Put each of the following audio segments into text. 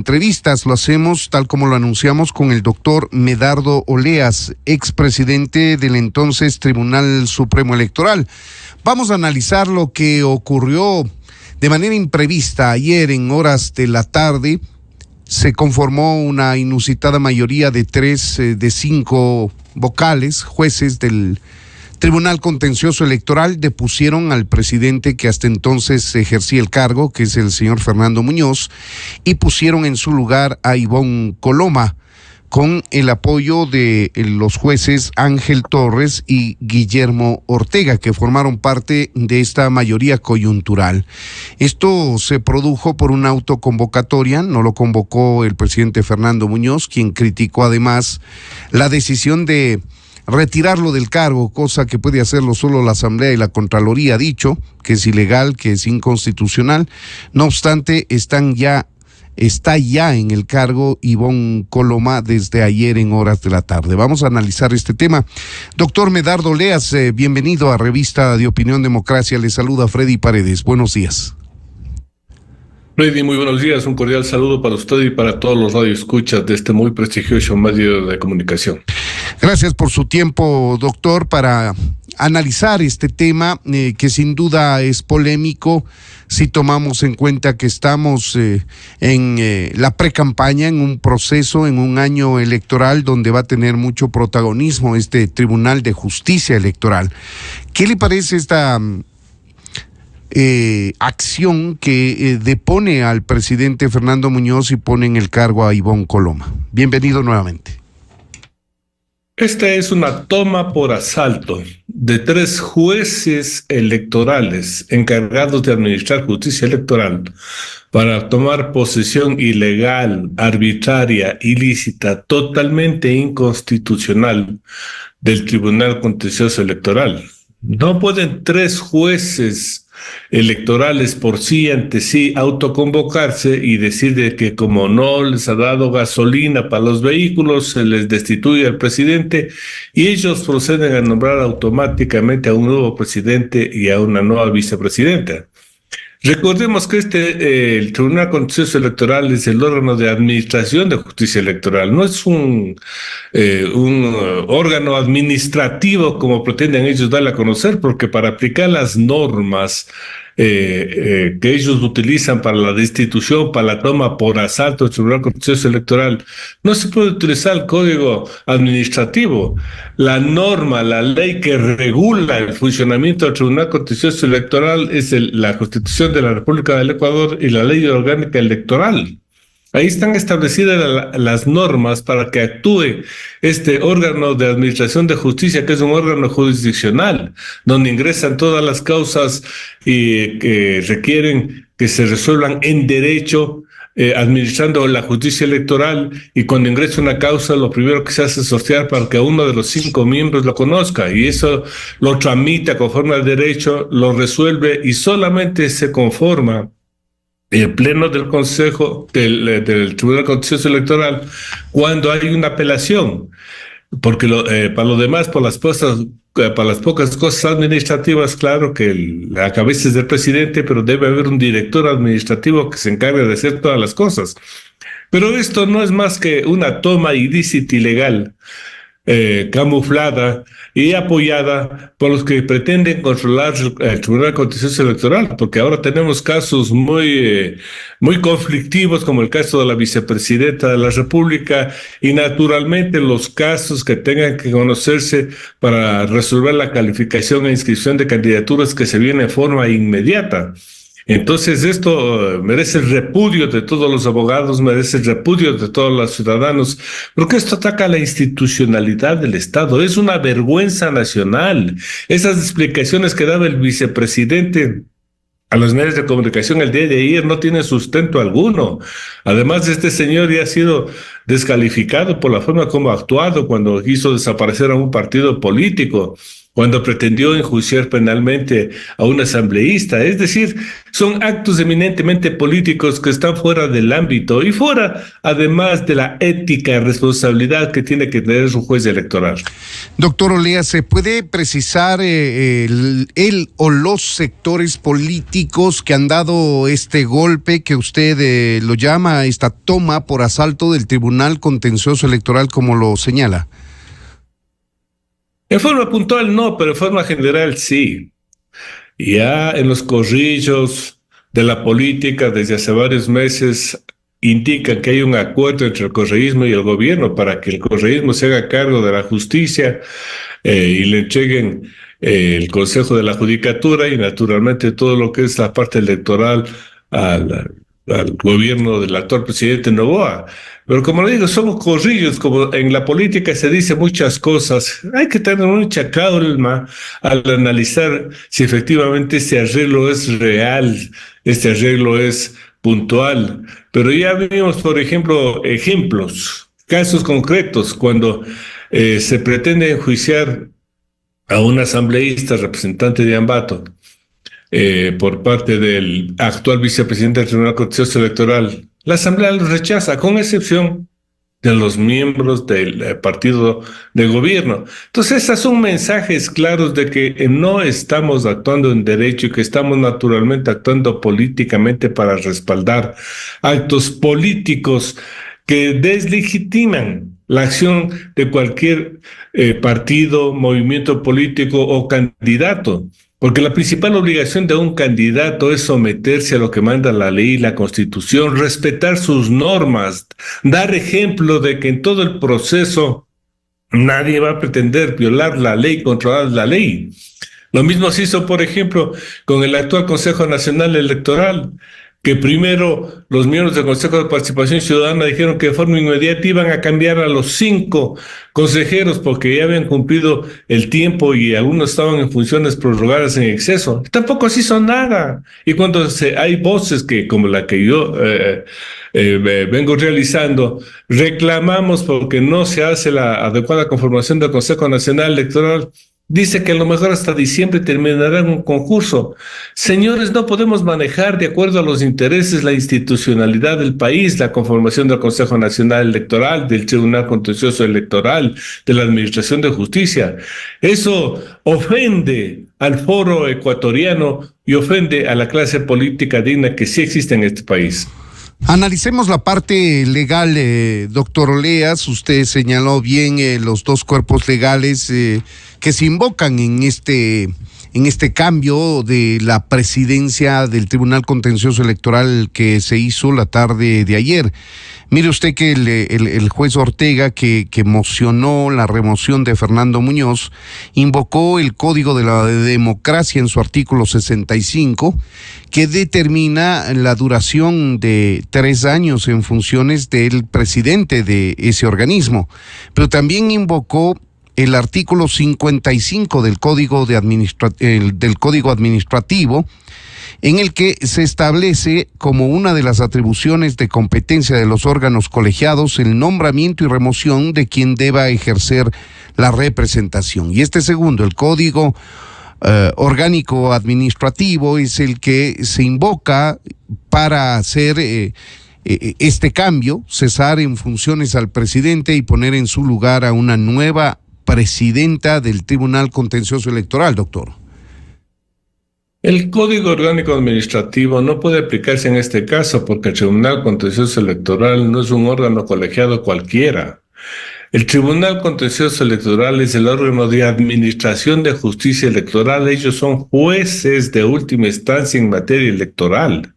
Entrevistas lo hacemos tal como lo anunciamos con el doctor Medardo Oleas, expresidente del entonces Tribunal Supremo Electoral. Vamos a analizar lo que ocurrió de manera imprevista ayer en horas de la tarde. Se conformó una inusitada mayoría de 3 de 5 vocales, jueces del Tribunal Contencioso Electoral, depusieron al presidente que hasta entonces ejercía el cargo, que es el señor Fernando Muñoz, y pusieron en su lugar a Ivonne Coloma, con el apoyo de los jueces Ángel Torres y Guillermo Ortega, que formaron parte de esta mayoría coyuntural. Esto se produjo por una autoconvocatoria, no lo convocó el presidente Fernando Muñoz, quien criticó además la decisión de retirarlo del cargo, cosa que puede hacerlo solo la Asamblea y la Contraloría, ha dicho que es ilegal, que es inconstitucional. No obstante, está ya en el cargo Ivonne Coloma desde ayer en horas de la tarde. Vamos a analizar este tema. Doctor Medardo Oleas, bienvenido a Revista de Opinión Democracia. Le saluda Freddy Paredes. Buenos días. Freddy, muy buenos días. Un cordial saludo para usted y para todos los radioescuchas de este muy prestigioso medio de comunicación. Gracias por su tiempo, doctor, para analizar este tema que sin duda es polémico si tomamos en cuenta que estamos en la precampaña, en un proceso, en un año electoral donde va a tener mucho protagonismo este Tribunal de Justicia Electoral. ¿Qué le parece esta acción que depone al presidente Fernando Muñoz y pone en el cargo a Ivonne Coloma? Bienvenido nuevamente. Esta es una toma por asalto de 3 jueces electorales encargados de administrar justicia electoral para tomar posesión ilegal, arbitraria, ilícita, totalmente inconstitucional del Tribunal Contencioso Electoral. No pueden 3 jueces electorales por sí ante sí autoconvocarse y decir de que como no les ha dado gasolina para los vehículos, se les destituye al presidente y ellos proceden a nombrar automáticamente a un nuevo presidente y a una nueva vicepresidenta. Recordemos que el Tribunal Contencioso Electoral es el órgano de administración de justicia electoral, no es un órgano administrativo como pretenden ellos darle a conocer, porque para aplicar las normas que ellos utilizan para la destitución, para la toma por asalto del Tribunal Contencioso Electoral, no se puede utilizar el código administrativo. La norma, la ley que regula el funcionamiento del Tribunal Contencioso Electoral es la Constitución de la República del Ecuador y la Ley Orgánica Electoral. Ahí están establecidas las normas para que actúe este órgano de administración de justicia, que es un órgano jurisdiccional, donde ingresan todas las causas que requieren que se resuelvan en derecho, administrando la justicia electoral, y cuando ingresa una causa, lo primero que se hace es sortear para que uno de los 5 miembros lo conozca, y eso lo tramita conforme al derecho, lo resuelve y solamente se conforma el pleno del Consejo del Tribunal Contencioso Electoral cuando hay una apelación, porque para lo demás, para las pocas cosas administrativas, claro que la cabeza es del presidente, pero debe haber un director administrativo que se encargue de hacer todas las cosas. Pero esto no es más que una toma ilícita ilegal, camuflada y apoyada por los que pretenden controlar el Tribunal Contencioso Electoral, porque ahora tenemos casos muy conflictivos, como el caso de la vicepresidenta de la República, y naturalmente los casos que tengan que conocerse para resolver la calificación e inscripción de candidaturas que se viene en forma inmediata. Entonces esto merece el repudio de todos los abogados, merece el repudio de todos los ciudadanos, porque esto ataca la institucionalidad del Estado. Es una vergüenza nacional. Esas explicaciones que daba el vicepresidente a los medios de comunicación el día de ayer no tienen sustento alguno. Además, este señor ya ha sido descalificado por la forma como ha actuado cuando quiso desaparecer a un partido político. cuando pretendió enjuiciar penalmente a un asambleísta. Es decir, son actos eminentemente políticos que están fuera del ámbito y fuera, además, de la ética y responsabilidad que tiene que tener un juez electoral. Doctor Olea, ¿se puede precisar el o los sectores políticos que han dado este golpe que usted lo llama, esta toma por asalto del Tribunal Contencioso Electoral, como lo señala? En forma puntual no, pero en forma general sí. Ya en los corrillos de la política desde hace varios meses indican que hay un acuerdo entre el correísmo y el gobierno para que el correísmo se haga cargo de la justicia y le entreguen el Consejo de la Judicatura y naturalmente todo lo que es la parte electoral al gobierno del actual presidente Noboa. Pero como le digo, somos corrillos, como en la política se dice muchas cosas. Hay que tener mucha calma al analizar si efectivamente este arreglo es real, este arreglo es puntual. Pero ya vimos, por ejemplo, casos concretos, cuando se pretende enjuiciar a un asambleísta representante de Ambato por parte del actual vicepresidente del Tribunal Contencioso Electoral. La Asamblea lo rechaza, con excepción de los miembros del partido de gobierno. Entonces, esos son mensajes claros de que no estamos actuando en derecho y que estamos naturalmente actuando políticamente para respaldar actos políticos que deslegitiman la acción de cualquier partido, movimiento político o candidato. Porque la principal obligación de un candidato es someterse a lo que manda la ley y la Constitución, respetar sus normas, dar ejemplo de que en todo el proceso nadie va a pretender violar la ley, controlar la ley. Lo mismo se hizo, por ejemplo, con el actual Consejo Nacional Electoral, que primero los miembros del Consejo de Participación Ciudadana dijeron que de forma inmediata iban a cambiar a los 5 consejeros porque ya habían cumplido el tiempo y algunos estaban en funciones prorrogadas en exceso. Tampoco se hizo nada. Y cuando hay voces que, como la que yo vengo realizando, reclamamos porque no se hace la adecuada conformación del Consejo Nacional Electoral, dice que a lo mejor hasta diciembre terminará un concurso. Señores, no podemos manejar de acuerdo a los intereses la institucionalidad del país, la conformación del Consejo Nacional Electoral, del Tribunal Contencioso Electoral, de la Administración de Justicia. Eso ofende al foro ecuatoriano y ofende a la clase política digna que sí existe en este país. Analicemos la parte legal, doctor Oleas. Usted señaló bien los dos cuerpos legales que se invocan en este cambio de la presidencia del Tribunal Contencioso Electoral que se hizo la tarde de ayer. Mire usted que el juez Ortega, que mocionó la remoción de Fernando Muñoz, invocó el Código de la Democracia en su artículo 65, que determina la duración de 3 años en funciones del presidente de ese organismo. Pero también invocó el artículo 55 del Código Administrativo, en el que se establece como una de las atribuciones de competencia de los órganos colegiados el nombramiento y remoción de quien deba ejercer la representación. Y este segundo, el Código Orgánico Administrativo, es el que se invoca para hacer este cambio, cesar en funciones al presidente y poner en su lugar a una nueva presidenta del Tribunal Contencioso Electoral, doctor. El Código Orgánico Administrativo no puede aplicarse en este caso porque el Tribunal Contencioso Electoral no es un órgano colegiado cualquiera. El Tribunal Contencioso Electoral es el órgano de administración de justicia electoral. Ellos son jueces de última instancia en materia electoral.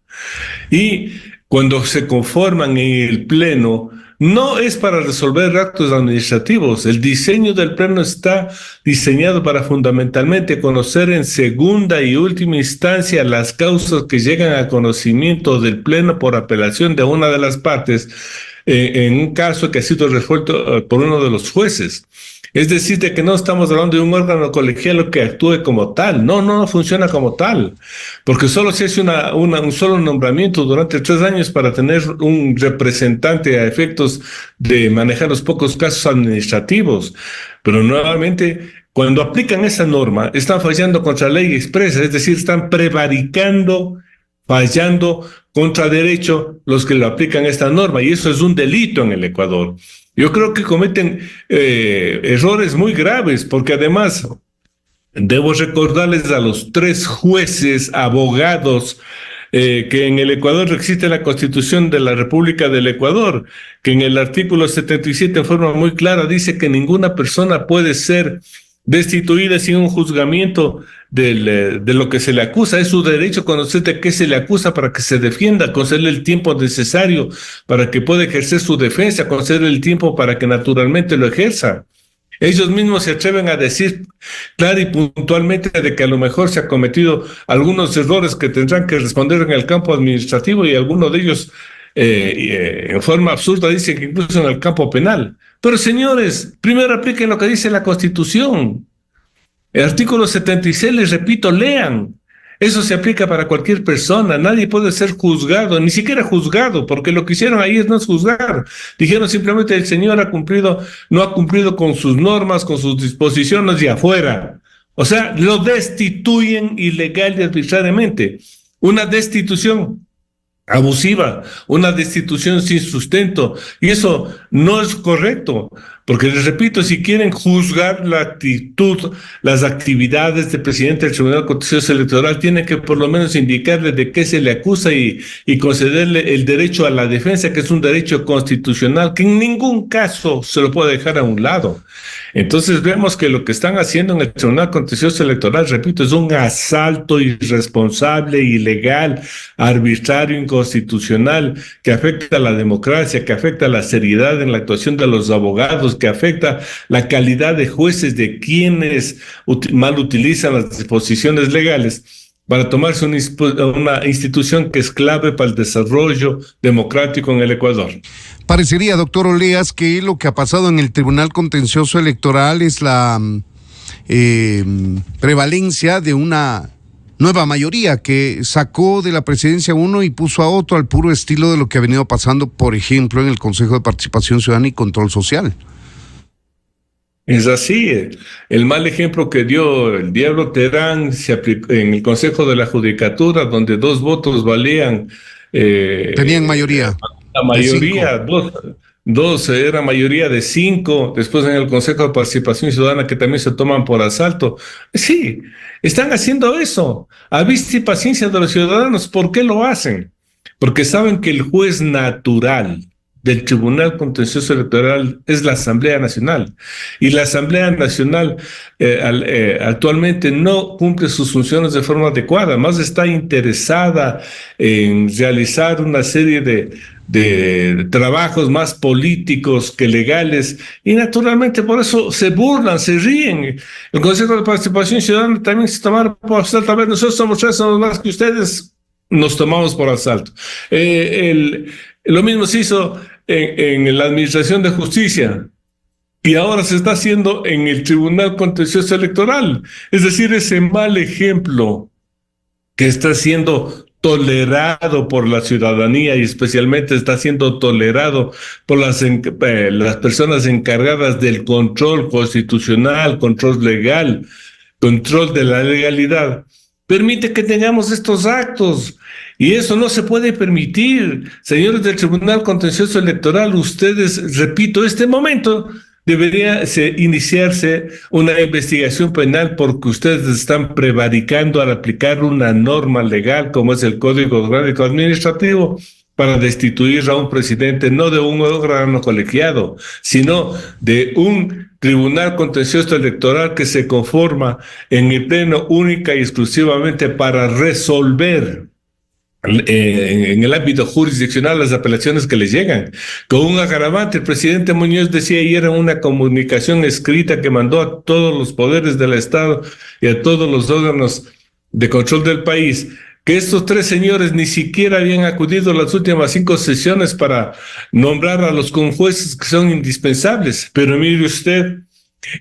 Y cuando se conforman en el Pleno, no es para resolver actos administrativos. El diseño del Pleno está diseñado para fundamentalmente conocer en segunda y última instancia las causas que llegan a conocimiento del Pleno por apelación de una de las partes, en un caso que ha sido resuelto por uno de los jueces. Es decir, de que no estamos hablando de un órgano colegiado que actúe como tal. No funciona como tal. Porque solo se hace un solo nombramiento durante 3 años para tener un representante a efectos de manejar los pocos casos administrativos. Pero nuevamente, cuando aplican esa norma, están fallando contra la ley expresa, es decir, están prevaricando, fallando contra derecho los que lo aplican esta norma, y eso es un delito en el Ecuador. Yo creo que cometen errores muy graves, porque además debo recordarles a los 3 jueces, abogados, que en el Ecuador existe la Constitución de la República del Ecuador, que en el artículo 77 en forma muy clara dice que ninguna persona puede ser destituida sin un juzgamiento de lo que se le acusa. Es su derecho conocer de qué se le acusa para que se defienda, concederle el tiempo necesario para que pueda ejercer su defensa, concederle el tiempo para que naturalmente lo ejerza. Ellos mismos se atreven a decir clara y puntualmente de que a lo mejor se ha cometido algunos errores que tendrán que responder en el campo administrativo, y algunos de ellos en forma absurda dicen que incluso en el campo penal. Pero señores, primero apliquen lo que dice la Constitución. El artículo 76, les repito, lean. Eso se aplica para cualquier persona. Nadie puede ser juzgado, ni siquiera juzgado, porque lo que hicieron ahí no es juzgar. Dijeron simplemente el señor no ha cumplido con sus normas, con sus disposiciones, y afuera. O sea, lo destituyen ilegal y arbitrariamente. Una destitución abusiva, una destitución sin sustento, y eso no es correcto, porque les repito, si quieren juzgar la actitud, las actividades del presidente del Tribunal Contencioso Electoral, tienen que por lo menos indicarle de qué se le acusa y concederle el derecho a la defensa, que es un derecho constitucional que en ningún caso se lo puede dejar a un lado. Entonces vemos que lo que están haciendo en el Tribunal Contencioso Electoral, repito, es un asalto irresponsable, ilegal, arbitrario, inconstitucional, que afecta a la democracia, que afecta a la seriedad en la actuación de los abogados, que afecta la calidad de jueces, de quienes mal utilizan las disposiciones legales para tomarse una institución que es clave para el desarrollo democrático en el Ecuador. Parecería, doctor Oleas, que lo que ha pasado en el Tribunal Contencioso Electoral es la prevalencia de una nueva mayoría que sacó de la presidencia uno y puso a otro, al puro estilo de lo que ha venido pasando, por ejemplo, en el Consejo de Participación Ciudadana y Control Social. Es así. El mal ejemplo que dio el Diablo Terán se aplicó en el Consejo de la Judicatura, donde 2 votos valían. Tenían mayoría. La mayoría, dos era mayoría de 5. Después en el Consejo de Participación Ciudadana, que también se toman por asalto. Sí, están haciendo eso a vista y paciencia de los ciudadanos. ¿Por qué lo hacen? Porque saben que el juez natural del Tribunal Contencioso Electoral es la Asamblea Nacional, y la Asamblea Nacional actualmente no cumple sus funciones de forma adecuada, más está interesada en realizar una serie de trabajos más políticos que legales, y naturalmente por eso se burlan, se ríen. El Consejo de Participación Ciudadana también se tomaron por asalto. A ver, nosotros somos 3, somos más que ustedes, nos tomamos por asalto. Lo mismo se hizo en la Administración de Justicia, y ahora se está haciendo en el Tribunal Contencioso Electoral. Es decir, ese mal ejemplo que está siendo tolerado por la ciudadanía, y especialmente está siendo tolerado por las personas encargadas del control constitucional, control legal, control de la legalidad, permite que tengamos estos actos. Y eso no se puede permitir. Señores del Tribunal Contencioso Electoral, ustedes, repito, este momento debería iniciarse una investigación penal, porque ustedes están prevaricando al aplicar una norma legal como es el Código Orgánico Administrativo para destituir a un presidente, no de un órgano colegiado, sino de un Tribunal Contencioso Electoral que se conforma en el Pleno única y exclusivamente para resolver en el ámbito jurisdiccional las apelaciones que les llegan. Con un agravante, el presidente Muñoz decía ayer en una comunicación escrita que mandó a todos los poderes del Estado y a todos los órganos de control del país, que estos 3 señores ni siquiera habían acudido a las últimas 5 sesiones para nombrar a los conjueces que son indispensables. Pero mire usted,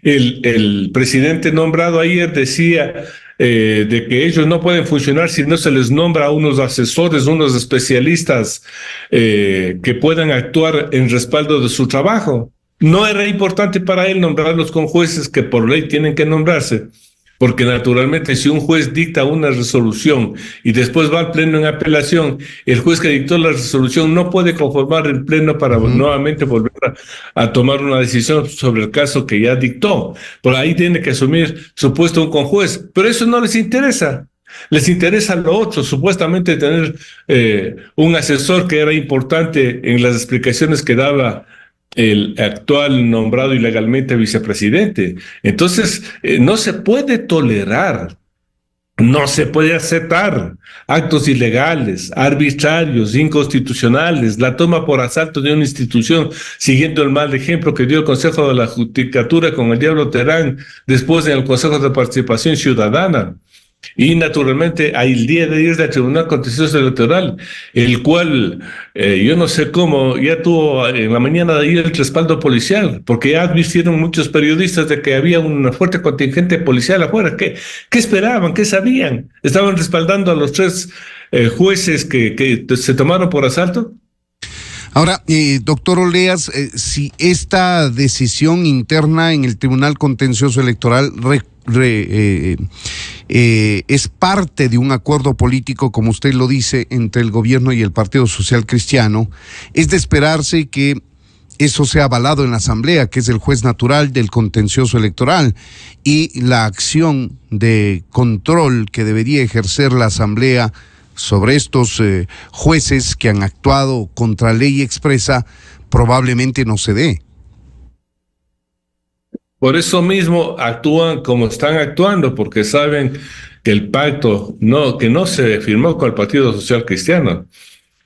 el presidente nombrado ayer decía de que ellos no pueden funcionar si no se les nombra a unos asesores, unos especialistas que puedan actuar en respaldo de su trabajo. No era importante para él nombrarlos con jueces que por ley tienen que nombrarse, porque naturalmente si un juez dicta una resolución y después va al pleno en apelación, el juez que dictó la resolución no puede conformar el pleno para nuevamente volver a tomar una decisión sobre el caso que ya dictó. Por ahí tiene que asumir su puesto un conjuez, pero eso no les interesa. Les interesa lo otro, supuestamente tener un asesor que era importante en las explicaciones que daba el actual nombrado ilegalmente vicepresidente. Entonces, no se puede tolerar, no se puede aceptar actos ilegales, arbitrarios, inconstitucionales, la toma por asalto de una institución, siguiendo el mal ejemplo que dio el Consejo de la Judicatura con el Diablo Terán, después en el Consejo de Participación Ciudadana. Y naturalmente hay el día de ayer del Tribunal Contencioso Electoral, el cual yo no sé cómo ya tuvo en la mañana de ayer el respaldo policial, porque ya advirtieron muchos periodistas de que había un fuerte contingente policial afuera. ¿Qué esperaban? ¿Qué sabían? ¿Estaban respaldando a los tres jueces que se tomaron por asalto? Ahora, doctor Oleas, si esta decisión interna en el Tribunal Contencioso Electoral es parte de un acuerdo político, como usted lo dice, entre el gobierno y el Partido Social Cristiano, es de esperarse que eso sea avalado en la Asamblea, que es el juez natural del contencioso electoral, y la acción de control que debería ejercer la Asamblea sobre estos jueces que han actuado contra ley expresa probablemente no se dé. Por eso mismo actúan como están actuando, porque saben que el pacto que no se firmó con el Partido Social Cristiano,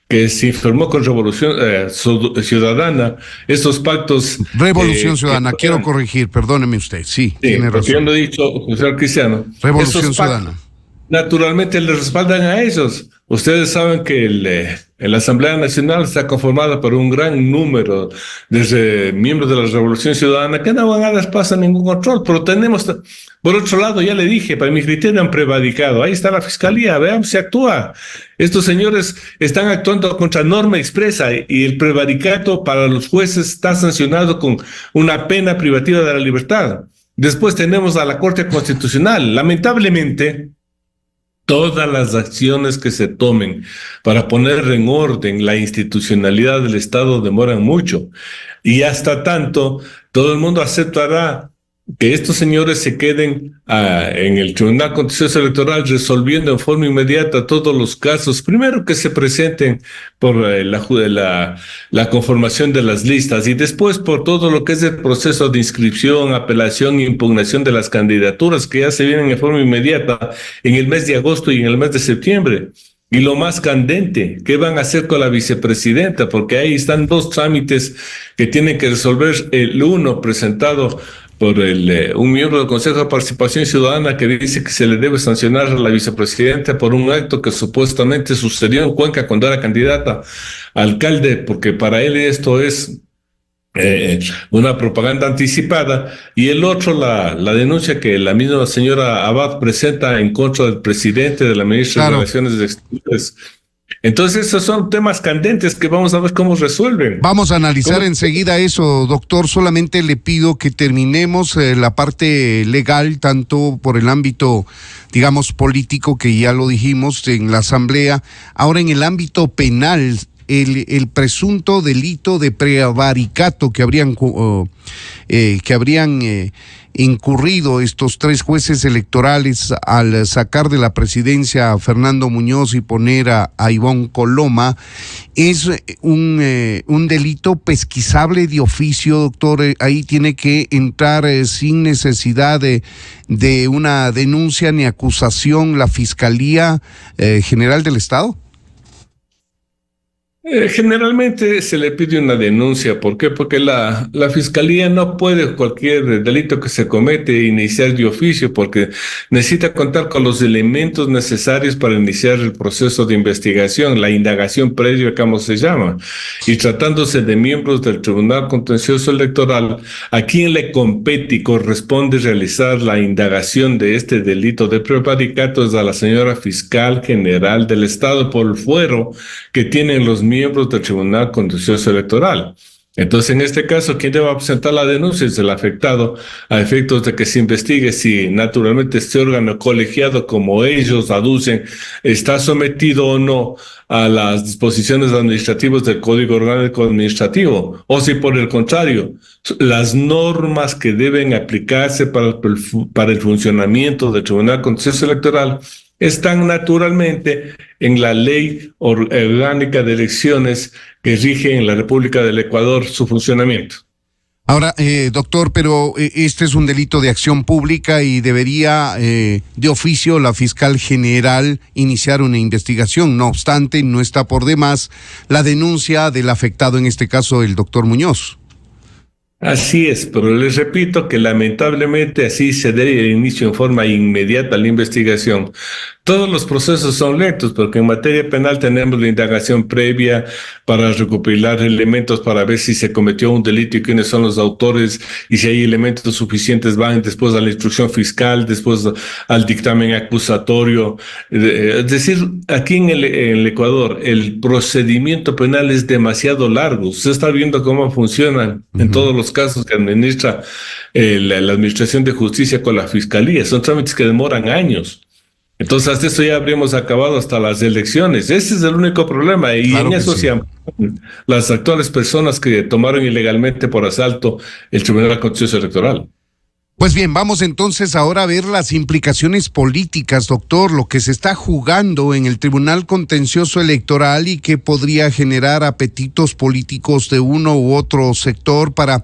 que se firmó con Revolución Ciudadana, esos pactos... Revolución Ciudadana, quiero corregir, perdóneme usted, sí tiene razón. Yo no he dicho Social Cristiano. Revolución Ciudadana. Naturalmente les respaldan a ellos. Ustedes saben que la Asamblea Nacional está conformada por un gran número de miembros de la Revolución Ciudadana que no van a dar paso a ningún control, pero tenemos, por otro lado, ya le dije, para mi criterio han prevaricado. Ahí está la Fiscalía, veamos si actúa. Estos señores están actuando contra norma expresa y el prevaricato para los jueces está sancionado con una pena privativa de la libertad. Después tenemos a la Corte Constitucional. Lamentablemente, todas las acciones que se tomen para poner en orden la institucionalidad del Estado demoran mucho. Y hasta tanto, todo el mundo aceptará que estos señores se queden en el Tribunal Contencioso Electoral resolviendo en forma inmediata todos los casos, primero que se presenten por la conformación de las listas y después por todo lo que es el proceso de inscripción, apelación e impugnación de las candidaturas que ya se vienen en forma inmediata en el mes de agosto y en el mes de septiembre. Y lo más candente, ¿qué van a hacer con la vicepresidenta? Porque ahí están dos trámites que tienen que resolver. El uno presentado por un miembro del Consejo de Participación Ciudadana que dice que se le debe sancionar a la vicepresidenta por un acto que supuestamente sucedió en Cuenca cuando era candidata a alcalde, porque para él esto es una propaganda anticipada, y el otro, la denuncia que la misma señora Abad presenta en contra del presidente, de la ministra de Relaciones Exteriores. Entonces, esos son temas candentes que vamos a ver cómo resuelven. Vamos a analizar enseguida eso, doctor. Solamente le pido que terminemos la parte legal, tanto por el ámbito, digamos, político, que ya lo dijimos en la Asamblea. Ahora, en el ámbito penal, el presunto delito de prevaricato que habrían incurrido estos tres jueces electorales al sacar de la presidencia a Fernando Muñoz y poner a Ivonne Coloma, es un delito pesquisable de oficio, doctor. Ahí tiene que entrar sin necesidad de una denuncia ni acusación la Fiscalía General del Estado. Generalmente se le pide una denuncia. ¿Por qué? Porque la Fiscalía no puede cualquier delito que se comete iniciar de oficio, porque necesita contar con los elementos necesarios para iniciar el proceso de investigación, la indagación previa, como se llama. Y tratándose de miembros del Tribunal Contencioso Electoral, ¿a quién le compete y corresponde realizar la indagación de este delito de prevaricato? Es a la señora Fiscal General del Estado por el fuero que tienen los miembros del Tribunal Contencioso Electoral. Entonces, en este caso, ¿quién debe presentar la denuncia? Es el afectado, a efectos de que se investigue si naturalmente este órgano colegiado, como ellos aducen, está sometido o no a las disposiciones administrativas del Código Orgánico Administrativo, o si por el contrario, las normas que deben aplicarse para el funcionamiento del Tribunal Contencioso Electoral están naturalmente en la Ley Orgánica de Elecciones que rige en la República del Ecuador su funcionamiento. Ahora, doctor, pero este es un delito de acción pública y debería de oficio la fiscal general iniciar una investigación. No obstante, no está por demás la denuncia del afectado, en este caso el doctor Muñoz. Así es, pero les repito que lamentablemente así se debe el inicio en forma inmediata a la investigación. Todos los procesos son lentos porque en materia penal tenemos la indagación previa para recopilar elementos para ver si se cometió un delito y quiénes son los autores, y si hay elementos suficientes van después a la instrucción fiscal, después al dictamen acusatorio. Es decir, aquí en el Ecuador el procedimiento penal es demasiado largo. Usted está viendo cómo funcionan en todos los casos que administra la Administración de Justicia con la Fiscalía. Son trámites que demoran años. Entonces, hasta eso ya habríamos acabado hasta las elecciones. Ese es el único problema. Y claro, en eso sí se amparan las actuales personas que tomaron ilegalmente por asalto el Tribunal Contencioso Electoral. Pues bien, vamos entonces ahora a ver las implicaciones políticas, doctor, lo que se está jugando en el Tribunal Contencioso Electoral y que podría generar apetitos políticos de uno u otro sector para,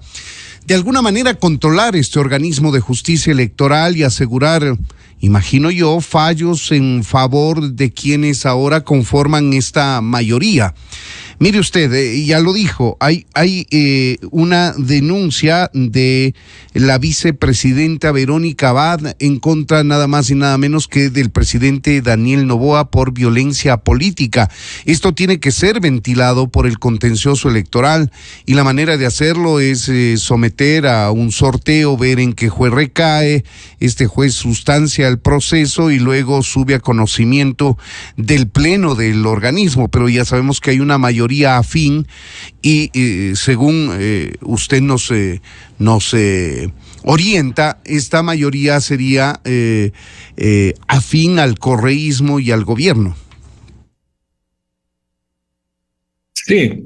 de alguna manera, controlar este organismo de justicia electoral y asegurar, imagino yo, fallos en favor de quienes ahora conforman esta mayoría. Mire usted, ya lo dijo, hay una denuncia de la vicepresidenta Verónica Abad en contra nada más y nada menos que del presidente Daniel Noboa por violencia política. Esto tiene que ser ventilado por el contencioso electoral y la manera de hacerlo es someter a un sorteo, ver en qué juez recae, este juez sustancia el proceso y luego sube a conocimiento del pleno del organismo, pero ya sabemos que hay una mayoría afín y según usted nos orienta, esta mayoría sería afín al correísmo y al gobierno. Sí,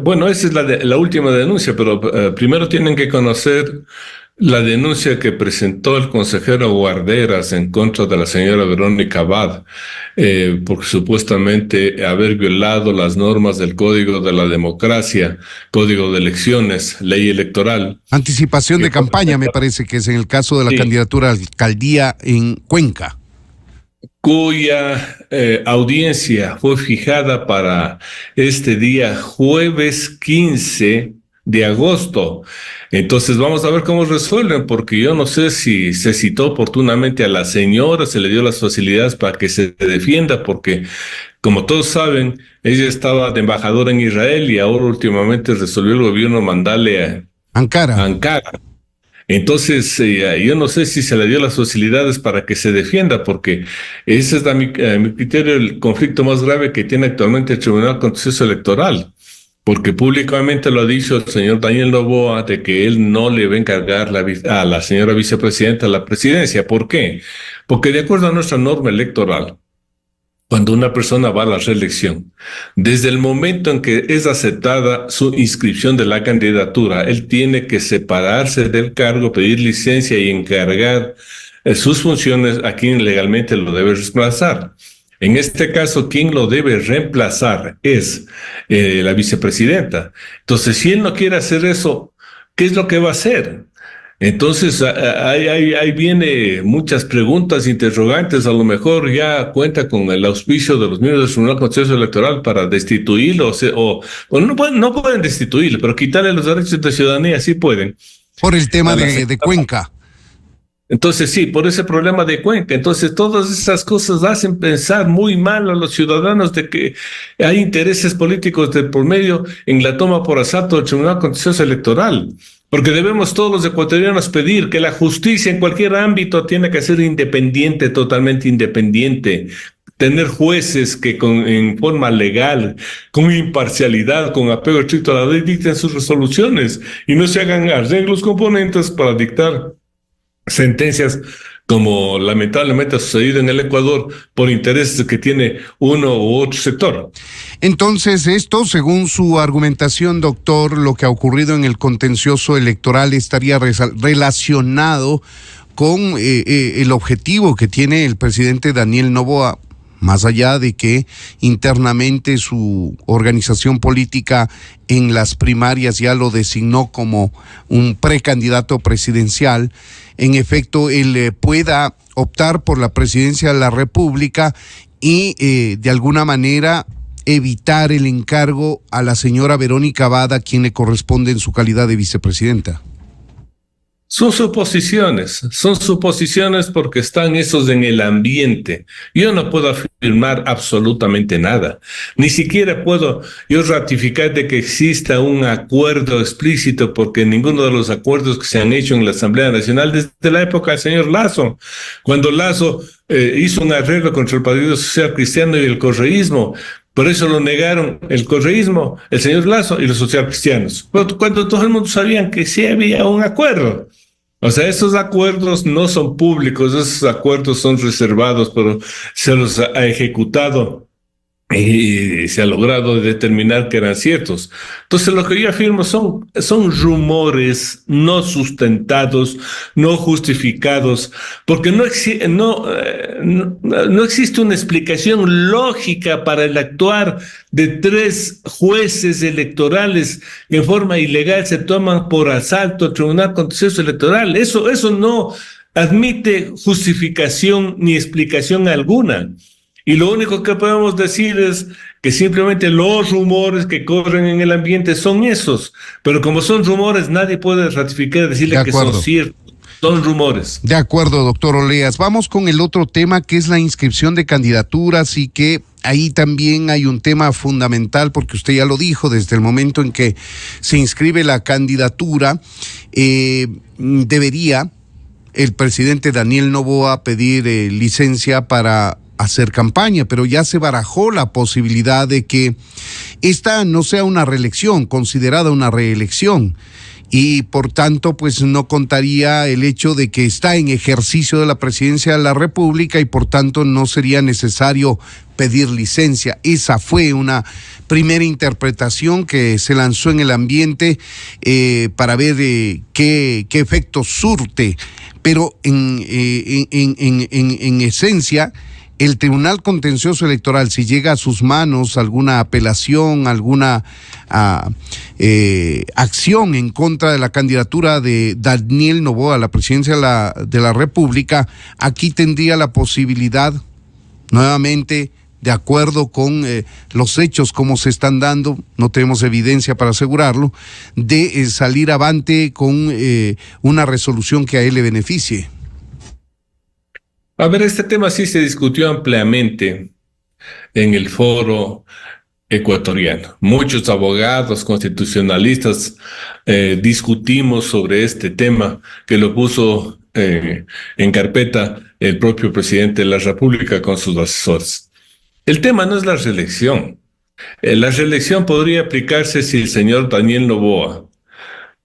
bueno, esa es la última denuncia, pero primero tienen que conocer la denuncia que presentó el consejero Guarderas en contra de la señora Verónica Abad, porque supuestamente haber violado las normas del Código de la Democracia, Código de Elecciones, Ley Electoral. Anticipación de campaña, me parece que es en el caso de la candidatura a alcaldía en Cuenca, cuya audiencia fue fijada para este día jueves 15 de agosto. Entonces vamos a ver cómo resuelven, porque yo no sé si se citó oportunamente a la señora, se le dio las facilidades para que se defienda, porque como todos saben, ella estaba de embajadora en Israel y ahora últimamente resolvió el gobierno mandarle a Ankara. Entonces, yo no sé si se le dio las facilidades para que se defienda, porque ese es a mi criterio el conflicto más grave que tiene actualmente el Tribunal Contencioso Electoral, porque públicamente lo ha dicho el señor Daniel Noboa de que él no le va a encargar a la señora vicepresidenta la presidencia. ¿Por qué? Porque de acuerdo a nuestra norma electoral, cuando una persona va a la reelección, desde el momento en que es aceptada su inscripción de la candidatura, él tiene que separarse del cargo, pedir licencia y encargar sus funciones a quien legalmente lo debe reemplazar. En este caso, quien lo debe reemplazar es la vicepresidenta. Entonces, si él no quiere hacer eso, ¿qué es lo que va a hacer? Entonces, ahí viene muchas preguntas, interrogantes. A lo mejor ya cuenta con el auspicio de los miembros del Tribunal Contencioso Electoral para destituirlo, o no pueden destituirlo, pero quitarle los derechos de ciudadanía sí pueden. Por el tema de Cuenca. Entonces sí, por ese problema de Cuenca. Entonces todas esas cosas hacen pensar muy mal a los ciudadanos de que hay intereses políticos de por medio en la toma por asalto del Tribunal Contencioso Electoral. Porque debemos todos los ecuatorianos pedir que la justicia en cualquier ámbito tiene que ser independiente, totalmente independiente, tener jueces que en forma legal, con imparcialidad, con apego estricto a la ley, dicten sus resoluciones y no se hagan arreglos componentes para dictar sentencias como lamentablemente ha sucedido en el Ecuador por intereses que tiene uno u otro sector. Entonces, esto, según su argumentación, doctor, lo que ha ocurrido en el contencioso electoral estaría relacionado con el objetivo que tiene el presidente Daniel Noboa, más allá de que internamente su organización política en las primarias ya lo designó como un precandidato presidencial. En efecto, él pueda optar por la presidencia de la República y de alguna manera evitar el encargo a la señora Verónica Abad, quien le corresponde en su calidad de vicepresidenta. Son suposiciones porque están esos en el ambiente. Yo no puedo afirmar absolutamente nada. Ni siquiera puedo yo ratificar de que exista un acuerdo explícito, porque ninguno de los acuerdos que se han hecho en la Asamblea Nacional desde la época del señor Lasso, cuando Lasso hizo un arreglo contra el Partido Social Cristiano y el correísmo. Por eso lo negaron el correísmo, el señor Lasso y los socialcristianos, cuando todo el mundo sabía que sí había un acuerdo. O sea, esos acuerdos no son públicos, esos acuerdos son reservados, pero se los ha ejecutado y se ha logrado determinar que eran ciertos. Entonces, lo que yo afirmo son rumores no sustentados, no justificados, porque no existe una explicación lógica para el actuar de 3 jueces electorales que en forma ilegal se toman por asalto al Tribunal Contencioso Electoral. Eso no admite justificación ni explicación alguna. Y lo único que podemos decir es que simplemente los rumores que corren en el ambiente son esos. Pero como son rumores, nadie puede ratificar y decirle que son ciertos. Son rumores. De acuerdo, doctor Oleas. Vamos con el otro tema, que es la inscripción de candidaturas, y que ahí también hay un tema fundamental, porque usted ya lo dijo, desde el momento en que se inscribe la candidatura, debería el presidente Daniel Noboa pedir licencia para hacer campaña, pero ya se barajó la posibilidad de que esta no sea una reelección, considerada una reelección, y por tanto pues no contaría el hecho de que está en ejercicio de la presidencia de la República y por tanto no sería necesario pedir licencia. Esa fue una primera interpretación que se lanzó en el ambiente para ver qué efecto surte, pero en esencia, el Tribunal Contencioso Electoral, si llega a sus manos alguna apelación, alguna acción en contra de la candidatura de Daniel Noboa a la presidencia de la República, aquí tendría la posibilidad, nuevamente, de acuerdo con los hechos como se están dando, no tenemos evidencia para asegurarlo, de salir avante con una resolución que a él le beneficie. A ver, este tema sí se discutió ampliamente en el foro ecuatoriano. Muchos abogados constitucionalistas discutimos sobre este tema, que lo puso en carpeta el propio presidente de la República con sus asesores. El tema no es la reelección. La reelección podría aplicarse si el señor Daniel Noboa,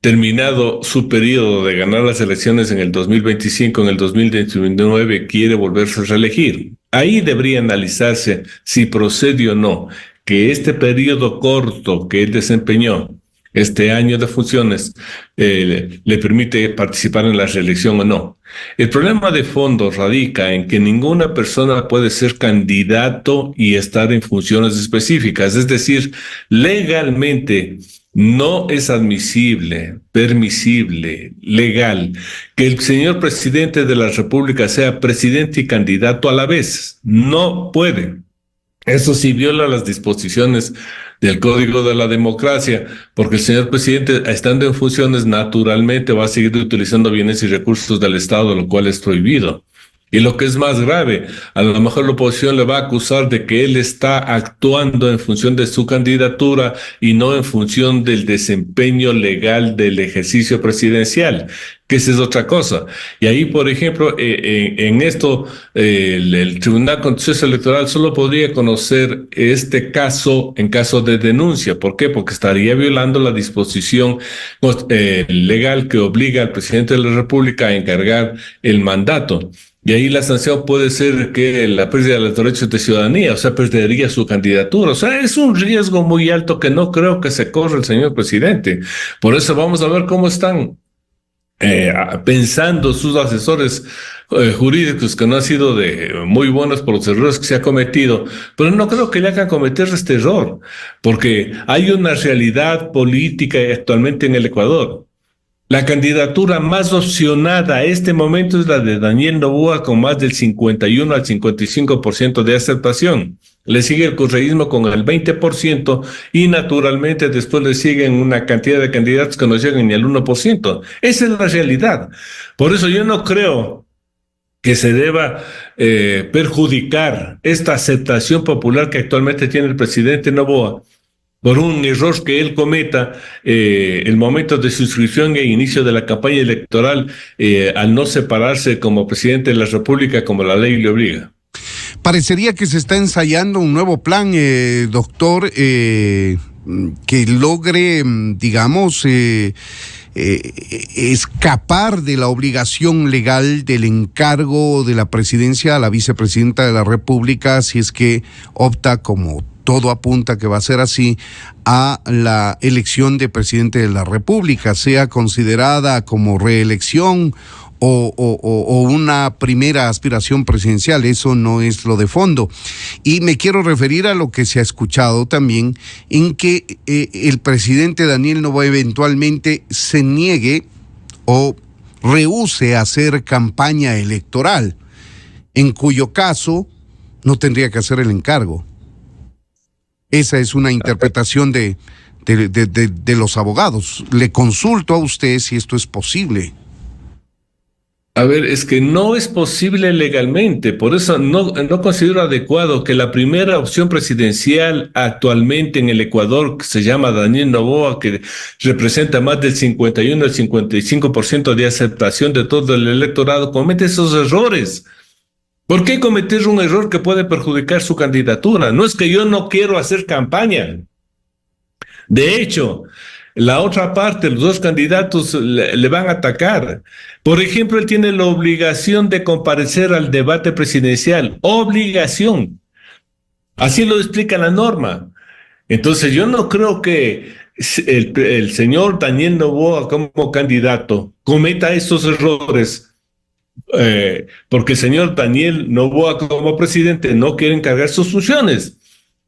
terminado su periodo de ganar las elecciones en el 2025, en el 2029 quiere volverse a reelegir. Ahí debería analizarse si procede o no que este periodo corto que él desempeñó, este año de funciones, le permite participar en la reelección o no. El problema de fondo radica en que ninguna persona puede ser candidato y estar en funciones específicas. Es decir, legalmente no es admisible, permisible, legal, que el señor presidente de la República sea presidente y candidato a la vez. No puede. Eso sí viola las disposiciones del Código de la Democracia, porque el señor presidente, estando en funciones, naturalmente va a seguir utilizando bienes y recursos del Estado, lo cual es prohibido. Y lo que es más grave, a lo mejor la oposición le va a acusar de que él está actuando en función de su candidatura y no en función del desempeño legal del ejercicio presidencial. que esa es otra cosa. Y ahí, por ejemplo, en esto, el Tribunal Contencioso Electoral solo podría conocer este caso en caso de denuncia. ¿Por qué? Porque estaría violando la disposición legal que obliga al presidente de la República a encargar el mandato. Y ahí la sanción puede ser que la pérdida de los derechos de ciudadanía, o sea, perdería su candidatura. O sea, es un riesgo muy alto que no creo que se corra el señor presidente. Por eso vamos a ver cómo están pensando sus asesores jurídicos, que no han sido muy buenos por los errores que se ha cometido, pero no creo que le hagan cometer este error, porque hay una realidad política actualmente en el Ecuador. La candidatura más opcionada a este momento es la de Daniel Noboa, con más del 51 al 55% de aceptación. Le sigue el correísmo con el 20% y naturalmente después le siguen una cantidad de candidatos que no llegan ni al 1%. Esa es la realidad. Por eso yo no creo que se deba perjudicar esta aceptación popular que actualmente tiene el presidente Noboa por un error que él cometa el momento de su inscripción e inicio de la campaña electoral, al no separarse como presidente de la República como la ley le obliga. Parecería que se está ensayando un nuevo plan, doctor, que logre, digamos, escapar de la obligación legal del encargo de la presidencia a la vicepresidenta de la República, si es que opta, como todo apunta que va a ser así, a la elección de presidente de la República, sea considerada como reelección o una primera aspiración presidencial. Eso no es lo de fondo. Y me quiero referir a lo que se ha escuchado también, en que el presidente Daniel Noboa eventualmente se niegue o rehúse a hacer campaña electoral, en cuyo caso no tendría que hacer el encargo. Esa es una interpretación de los abogados. Le consulto a usted si esto es posible. A ver, es que no es posible legalmente, por eso no considero adecuado que la primera opción presidencial actualmente en el Ecuador, que se llama Daniel Noboa, que representa más del 51 al 55% de aceptación de todo el electorado, comete esos errores. ¿Por qué cometer un error que puede perjudicar su candidatura? No es que yo no quiero hacer campaña. De hecho, la otra parte, los dos candidatos le van a atacar. Por ejemplo, él tiene la obligación de comparecer al debate presidencial. Obligación. Así lo explica la norma. Entonces, yo no creo que el señor Daniel Noboa como candidato cometa estos errores. Porque el señor Daniel Noboa como presidente no quiere encargar sus funciones.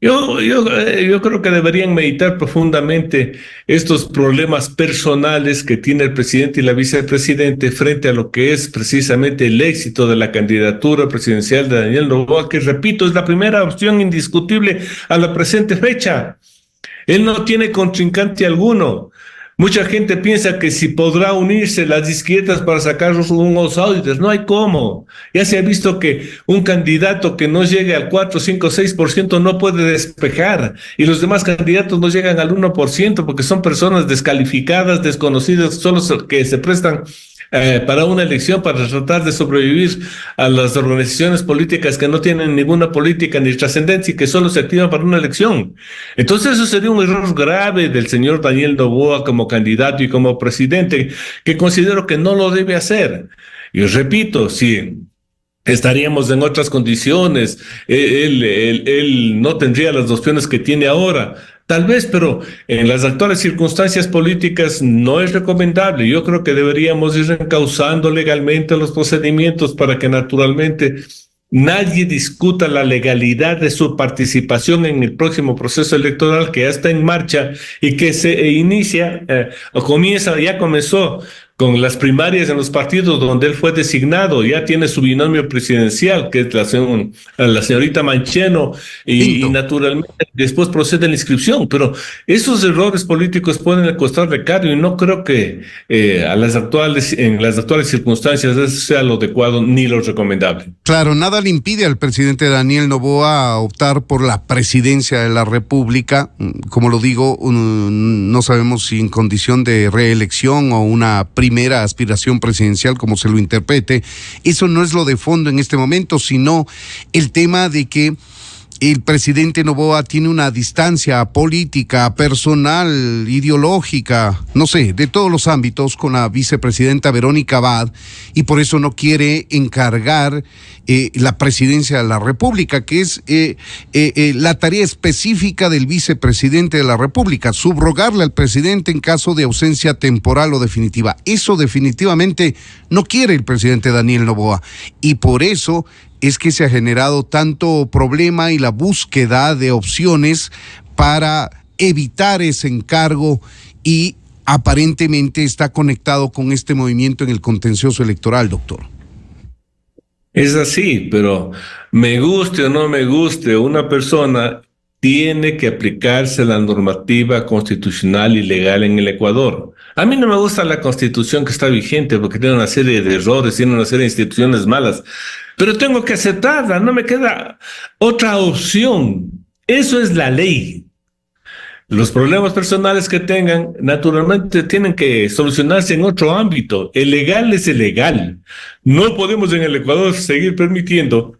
Yo creo que deberían meditar profundamente estos problemas personales que tiene el presidente y la vicepresidente frente a lo que es precisamente el éxito de la candidatura presidencial de Daniel Noboa, que, repito, es la primera opción indiscutible a la presente fecha. Él no tiene contrincante alguno. Mucha gente piensa que si podrá unirse las izquierdas para sacar unos audios, no hay cómo. Ya se ha visto que un candidato que no llegue al 4, 5, 6% no puede despejar, y los demás candidatos no llegan al 1% porque son personas descalificadas, desconocidas, solo que se prestan para una elección, para tratar de sobrevivir a las organizaciones políticas que no tienen ninguna política ni trascendencia y que solo se activan para una elección. Entonces eso sería un error grave del señor Daniel Noboa como candidato y como presidente, que considero que no lo debe hacer. Y repito, si estaríamos en otras condiciones, él no tendría las opciones que tiene ahora. Tal vez, pero en las actuales circunstancias políticas no es recomendable. Yo creo que deberíamos ir encauzando legalmente los procedimientos para que naturalmente nadie discuta la legalidad de su participación en el próximo proceso electoral que ya está en marcha y que se inicia o ya comenzó con las primarias en los partidos donde él fue designado. Ya tiene su binomio presidencial, que es la señorita Mancheno, y naturalmente después procede la inscripción. Pero esos errores políticos pueden costarle caro, y no creo que en las actuales circunstancias eso sea lo adecuado ni lo recomendable. Claro, nada le impide al presidente Daniel Noboa optar por la presidencia de la República. Como lo digo, no sabemos si en condición de reelección o una primera primera aspiración presidencial, como se lo interprete. Eso no es lo de fondo en este momento, sino el tema de que el presidente Noboa tiene una distancia política, personal, ideológica, no sé, de todos los ámbitos con la vicepresidenta Verónica Abad, y por eso no quiere encargar la presidencia de la República, que es la tarea específica del vicepresidente de la República, subrogarle al presidente en caso de ausencia temporal o definitiva. Eso definitivamente no quiere el presidente Daniel Noboa, y por eso es que se ha generado tanto problema y la búsqueda de opciones para evitar ese encargo, y aparentemente está conectado con este movimiento en el contencioso electoral, doctor. Es así, pero me guste o no me guste, una persona tiene que aplicarse la normativa constitucional y legal en el Ecuador. A mí no me gusta la constitución que está vigente porque tiene una serie de errores, tiene una serie de instituciones malas, pero tengo que aceptarla, no me queda otra opción. Eso es la ley. Los problemas personales que tengan, naturalmente, tienen que solucionarse en otro ámbito. El legal es el legal. No podemos en el Ecuador seguir permitiendo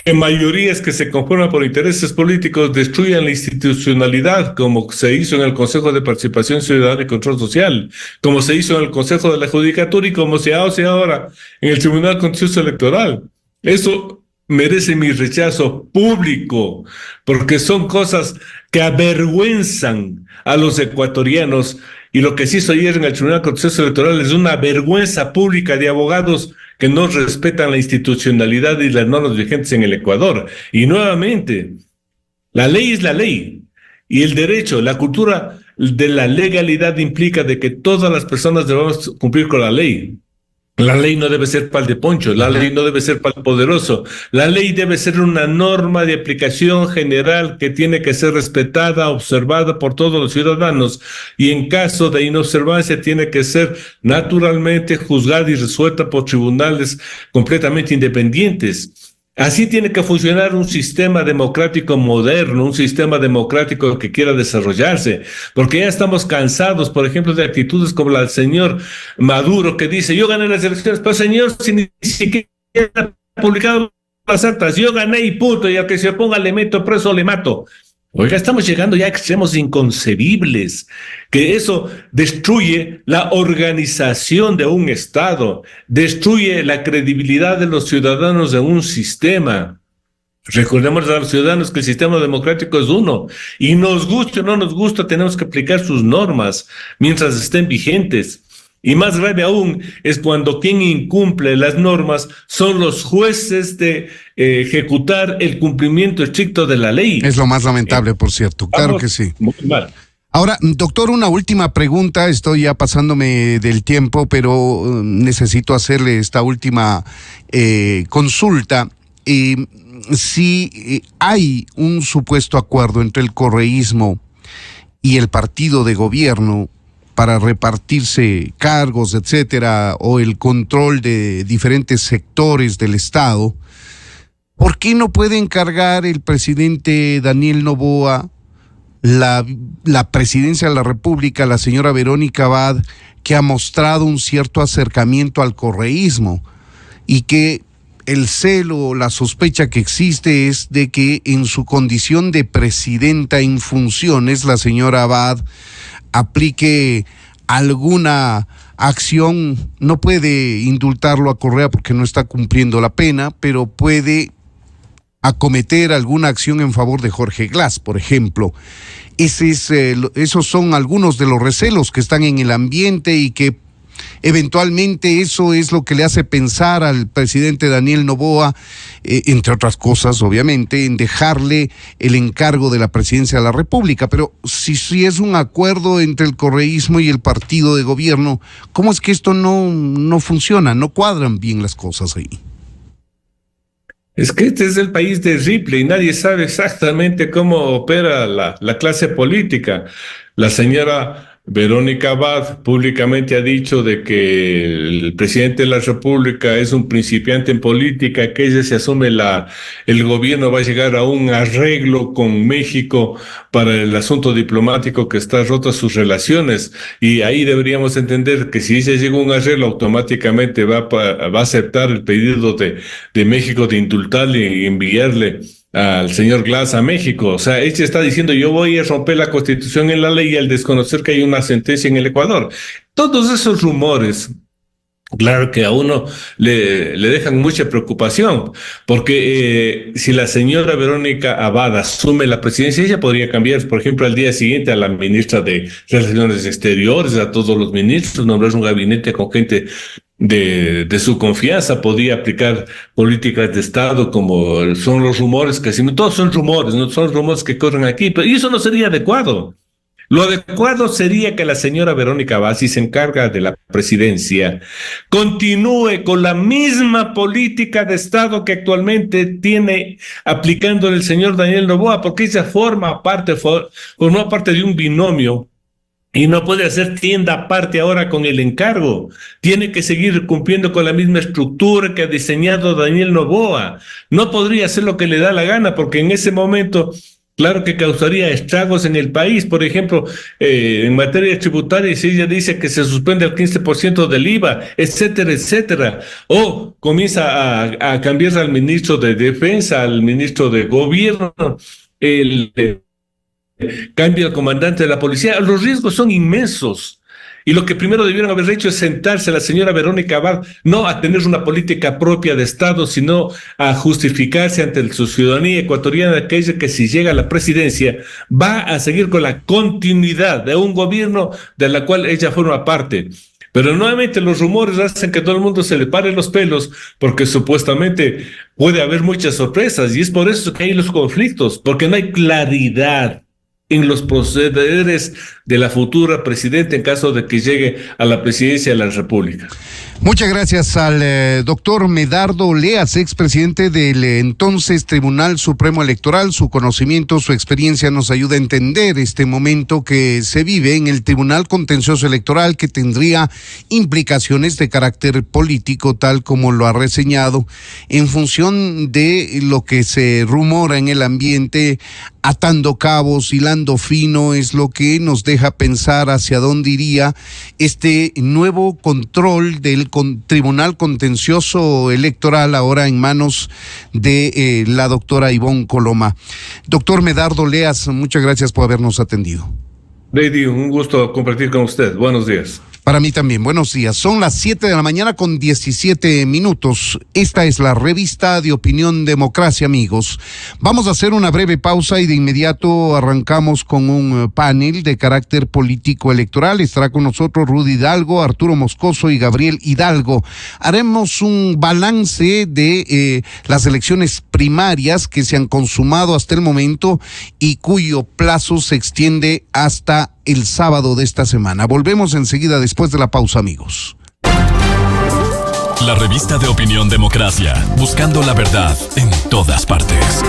que mayorías que se conforman por intereses políticos destruyan la institucionalidad, como se hizo en el Consejo de Participación Ciudadana y Control Social, como se hizo en el Consejo de la Judicatura y como se hace ahora en el Tribunal Contencioso Electoral. Eso merece mi rechazo público, porque son cosas que avergüenzan a los ecuatorianos, y lo que se hizo ayer en el Tribunal Contencioso Electoral es una vergüenza pública de abogados que no respetan la institucionalidad y las normas vigentes en el Ecuador. Y nuevamente, la ley es la ley, y el derecho, la cultura de la legalidad implica de que todas las personas debemos cumplir con la ley. La ley no debe ser pal de poncho, la ley no debe ser pal poderoso, la ley debe ser una norma de aplicación general que tiene que ser respetada, observada por todos los ciudadanos, y en caso de inobservancia tiene que ser naturalmente juzgada y resuelta por tribunales completamente independientes. Así tiene que funcionar un sistema democrático moderno, un sistema democrático que quiera desarrollarse, porque ya estamos cansados, por ejemplo, de actitudes como la del señor Maduro, que dice: yo gané las elecciones, pero señor, si ni siquiera ha publicado las actas, yo gané y punto, y al que se oponga le meto preso, le mato. Oiga, estamos llegando ya a extremos inconcebibles, que eso destruye la organización de un Estado, destruye la credibilidad de los ciudadanos de un sistema. Recordemos a los ciudadanos que el sistema democrático es uno, y nos guste o no nos gusta, tenemos que aplicar sus normas mientras estén vigentes. Y más grave aún es cuando quien incumple las normas son los jueces de ejecutar el cumplimiento estricto de la ley. Es lo más lamentable, por cierto. Claro que sí. Muy mal. Ahora, doctor, una última pregunta. Estoy ya pasándome del tiempo, pero necesito hacerle esta última consulta. Si hay un supuesto acuerdo entre el correísmo y el partido de gobierno para repartirse cargos, etcétera, o el control de diferentes sectores del Estado, ¿por qué no puede encargar el presidente Daniel Noboa la presidencia de la República a la señora Verónica Abad, que ha mostrado un cierto acercamiento al correísmo, y que el celo, la sospecha que existe es de que en su condición de presidenta en funciones, la señora Abad aplique alguna acción? No puede indultarlo a Correa porque no está cumpliendo la pena, pero puede acometer alguna acción en favor de Jorge Glass, por ejemplo. Esos son algunos de los recelos que están en el ambiente, y que eventualmente eso es lo que le hace pensar al presidente Daniel Noboa, entre otras cosas, obviamente, en dejarle el encargo de la presidencia de la República. Pero si es un acuerdo entre el correísmo y el partido de gobierno, ¿cómo es que esto no funciona? No cuadran bien las cosas ahí. Es que este es el país de Ripley y nadie sabe exactamente cómo opera la clase política. La señora Verónica Abad públicamente ha dicho de que el presidente de la República es un principiante en política, que ella se asume el gobierno va a llegar a un arreglo con México para el asunto diplomático que está rotas sus relaciones, y ahí deberíamos entender que si ella llega a un arreglo automáticamente va a aceptar el pedido de México de indultarle y enviarle al señor Glass a México. O sea, ella está diciendo yo voy a romper la Constitución en la ley al desconocer que hay una sentencia en el Ecuador. Todos esos rumores, claro que a uno le dejan mucha preocupación, porque si la señora Verónica Abad asume la presidencia, ella podría cambiar, por ejemplo, al día siguiente a la ministra de Relaciones Exteriores, a todos los ministros, nombrar un gabinete con gente de su confianza, podía aplicar políticas de Estado como son los rumores que todos son rumores, no son rumores que corren aquí, pero eso no sería adecuado. Lo adecuado sería que la señora Verónica Abad, si se encarga de la presidencia, continúe con la misma política de Estado que actualmente tiene aplicando el señor Daniel Noboa, porque ella formó parte de un binomio y no puede hacer tienda aparte ahora con el encargo. Tiene que seguir cumpliendo con la misma estructura que ha diseñado Daniel Noboa. No podría hacer lo que le da la gana, porque en ese momento, claro que causaría estragos en el país. Por ejemplo, en materia tributaria, si ella dice que se suspende el 15% del IVA, etcétera, etcétera, o comienza a cambiar al ministro de Defensa, al ministro de Gobierno, cambia el comandante de la policía, los riesgos son inmensos. Y lo que primero debieron haber hecho es sentarse la señora Verónica Abad, no a tener una política propia de Estado, sino a justificarse ante su ciudadanía ecuatoriana, aquella que si llega a la presidencia va a seguir con la continuidad de un gobierno de la cual ella forma parte. Pero nuevamente los rumores hacen que todo el mundo se le pare los pelos, porque supuestamente puede haber muchas sorpresas, y es por eso que hay los conflictos, porque no hay claridad en los procederes de la futura presidenta en caso de que llegue a la presidencia de la República. Muchas gracias al doctor Medardo Oleas, expresidente del entonces Tribunal Supremo Electoral. Su conocimiento, su experiencia nos ayuda a entender este momento que se vive en el Tribunal Contencioso Electoral, que tendría implicaciones de carácter político, tal como lo ha reseñado, en función de lo que se rumora en el ambiente. Atando cabos, hilando fino, es lo que nos deja pensar hacia dónde iría este nuevo control del Tribunal Contencioso Electoral, ahora en manos de la doctora Ivonne Coloma. Doctor Medardo Oleas, muchas gracias por habernos atendido. Lady, un gusto compartir con usted. Buenos días. Para mí también, buenos días. Son las 7:17 a.m. Esta es la revista de Opinión Democracia, amigos. Vamos a hacer una breve pausa y de inmediato arrancamos con un panel de carácter político electoral. Estará con nosotros Rudy Hidalgo, Arturo Moscoso y Gabriel Hidalgo. Haremos un balance de las elecciones primarias que se han consumado hasta el momento y cuyo plazo se extiende hasta el sábado de esta semana. Volvemos enseguida después de la pausa, amigos. La revista de Opinión Democracia, buscando la verdad en todas partes.